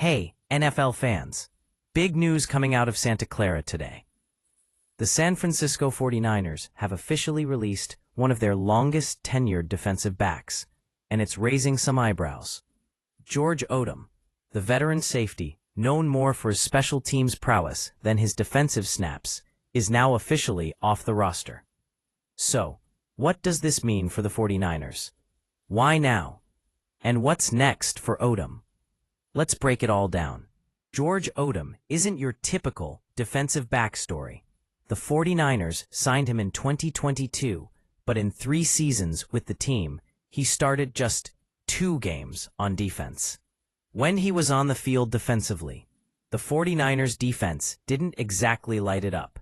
Hey, NFL fans! Big news coming out of Santa Clara today. The San Francisco 49ers have officially released one of their longest tenured defensive backs, and it's raising some eyebrows. George Odum, the veteran safety, known more for his special teams prowess than his defensive snaps, is now officially off the roster. So, what does this mean for the 49ers? Why now? And what's next for Odum? Let's break it all down. George Odum isn't your typical defensive back story. The 49ers signed him in 2022, but in 3 seasons with the team, he started just 2 games on defense. When he was on the field defensively, the 49ers defense didn't exactly light it up.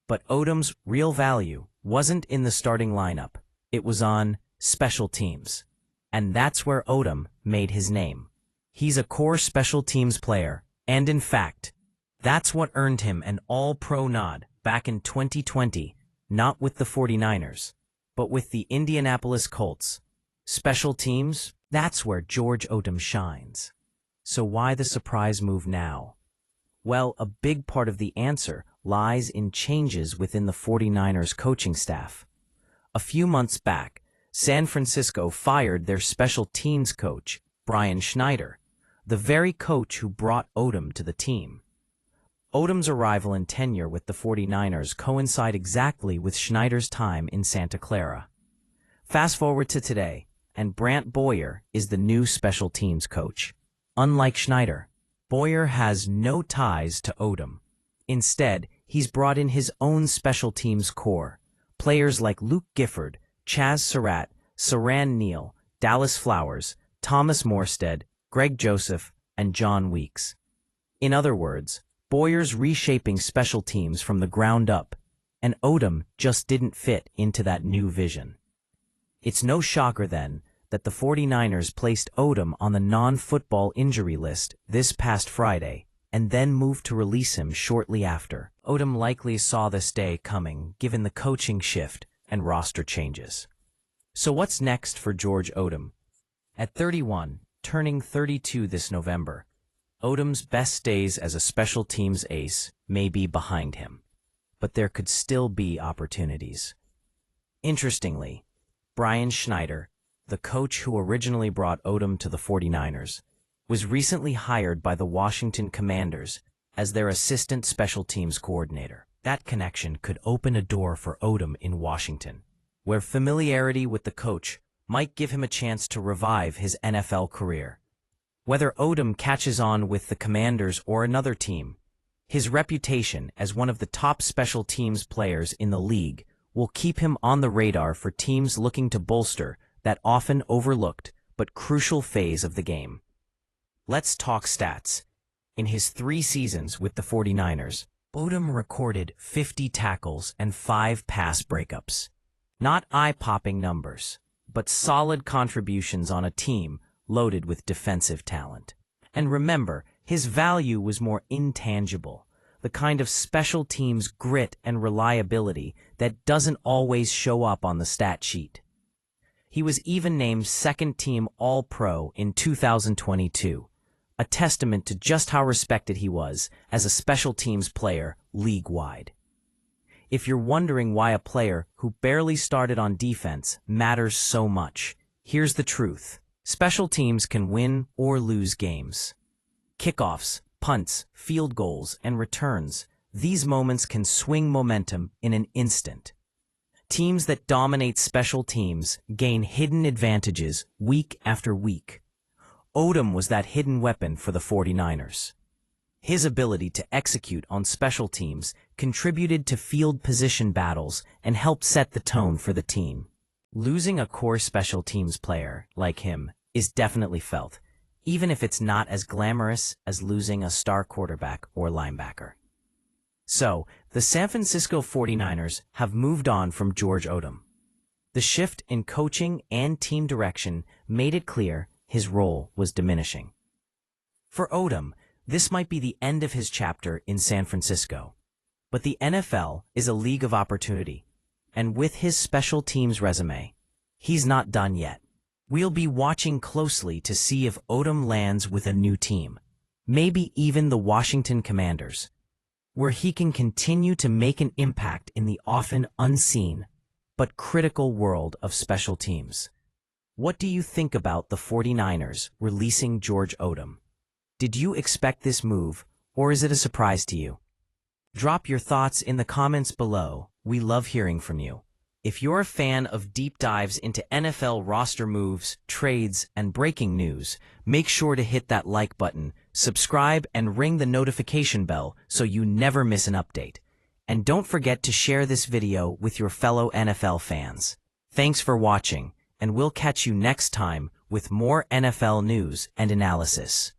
But Odum's real value wasn't in the starting lineup. It was on special teams. And that's where Odum made his name. He's a core special teams player, and in fact, that's what earned him an All-Pro nod back in 2020, not with the 49ers, but with the Indianapolis Colts. Special teams, that's where George Odum shines. So why the surprise move now? Well, a big part of the answer lies in changes within the 49ers coaching staff. A few months back, San Francisco fired their special teams coach, Schneider, the very coach who brought Odum to the team. Odom's arrival and tenure with the 49ers coincide exactly with Schneider's time in Santa Clara. Fast forward to today, and Brant Boyer is the new special teams coach. Unlike Schneider, Boyer has no ties to Odum. Instead, he's brought in his own special teams core, players like Luke Gifford, Chaz Surratt, Saran Neal, Dallas Flowers, Thomas Morstead, Greg Joseph, and John Weeks. In other words, Boyer's reshaping special teams from the ground up, and Odum just didn't fit into that new vision. It's no shocker then that the 49ers placed Odum on the non-football injury list this past Friday, and then moved to release him shortly after. Odum likely saw this day coming given the coaching shift and roster changes. So what's next for George Odum? At 31, turning 32 this November, Odom's best days as a special teams ace may be behind him, but there could still be opportunities. Interestingly, Schneider, the coach who originally brought Odum to the 49ers, was recently hired by the Washington Commanders as their assistant special teams coordinator. That connection could open a door for Odum in Washington, where familiarity with the coach might give him a chance to revive his NFL career. Whether Odum catches on with the Commanders or another team, his reputation as one of the top special teams players in the league will keep him on the radar for teams looking to bolster that often overlooked but crucial phase of the game. Let's talk stats. In his 3 seasons with the 49ers, Odum recorded 50 tackles and 5 pass breakups. Not eye-popping numbers, but solid contributions on a team loaded with defensive talent. And remember, his value was more intangible, the kind of special teams grit and reliability that doesn't always show up on the stat sheet. He was even named second-team All-Pro in 2022, a testament to just how respected he was as a special teams player league-wide. If you're wondering why a player who barely started on defense matters so much, here's the truth. Special teams can win or lose games. Kickoffs, punts, field goals, and returns, these moments can swing momentum in an instant. Teams that dominate special teams gain hidden advantages week after week. Odum was that hidden weapon for the 49ers. His ability to execute on special teams contributed to field position battles and helped set the tone for the team. Losing a core special teams player like him is definitely felt, even if it's not as glamorous as losing a star quarterback or linebacker. So, the San Francisco 49ers have moved on from George Odum. The shift in coaching and team direction made it clear his role was diminishing. For Odum, this might be the end of his chapter in San Francisco. But the NFL is a league of opportunity, and with his special teams resume, he's not done yet. We'll be watching closely to see if Odum lands with a new team, maybe even the Washington Commanders, where he can continue to make an impact in the often unseen but critical world of special teams. What do you think about the 49ers releasing George Odum? Did you expect this move, or is it a surprise to you? Drop your thoughts in the comments below. We love hearing from you. If you're a fan of deep dives into NFL roster moves, trades, and breaking news, make sure to hit that like button, subscribe, and ring the notification bell so you never miss an update. And don't forget to share this video with your fellow NFL fans. Thanks for watching, and we'll catch you next time with more NFL news and analysis.